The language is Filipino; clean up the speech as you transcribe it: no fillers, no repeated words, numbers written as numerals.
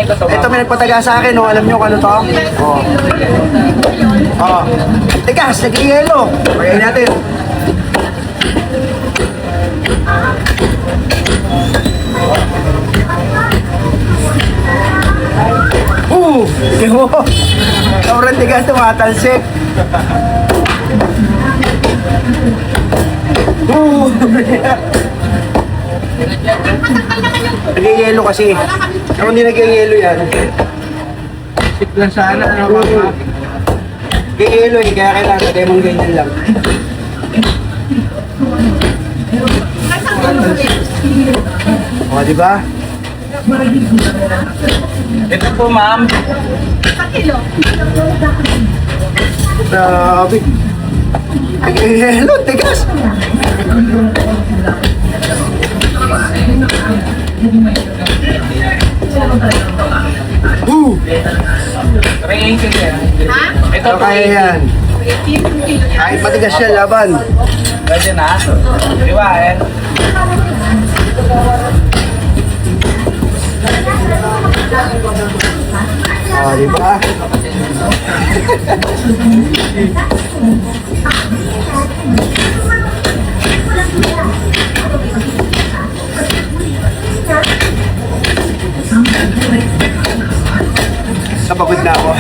Ito may nagpataga sa akin, oh. Alam nyo kung ano to? Oh. Oh. Tigas, nag-ielo. Pagayin natin. Tingnan mo. Sobrang tigas, tumatalsik. Nag-ielo kasi. Kung hindi nag-ielo yan. Sip lang sana, ano ba? Nag-ielo eh, kaya kailangan tayo mong ganyan lang. O, diba? Ito po, ma'am. Grabe. Nag-ielo, tigas. Ito Ito kaya yan. Kahit matigas siya, laban. Pwede na. Di ba, eh? O, diba? Napagod na ako.